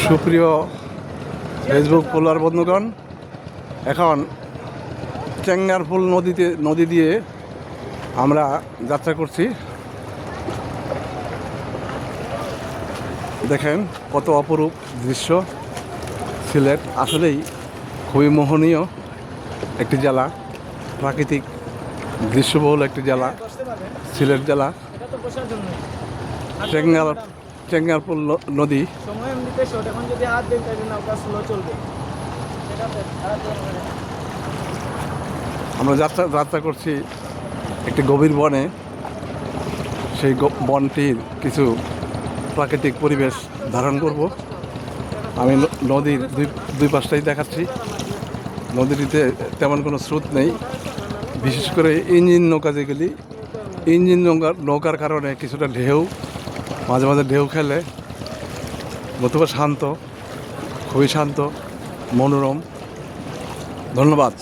সুপ্রিয় Facebook follower বন্ধুগণ, এখন চেঙ্গারফুল নদী দিয়ে আমরা যাত্রা করছি। দেখেন কত অপরূপ দৃশ্য। সিলেট আসলেই খুবই মোহনীয় একটি জেলা, প্রাকৃতিক দৃশ্যবহুল একটি জেলা সিলেট জেলা। চেঙ্গারফুল নদী। আমরা যাত্রা করছি একটি গভীর বনে। সেই বনটির কিছু প্রাকৃতিক পরিবেশ ধারণ করব। আমি নদীর দুই পাশটাই দেখাচ্ছি। নদীটিতে তেমন কোনো স্রোত নেই, বিশেষ করে ইঞ্জিন নৌকা যেগুলি, ইঞ্জিন নৌকার কারণে কিছুটা ঢেউ, মাঝে মাঝে ঢেউ খেলে। নতুবা শান্ত, খুবই শান্ত, মনোরম। ধন্যবাদ।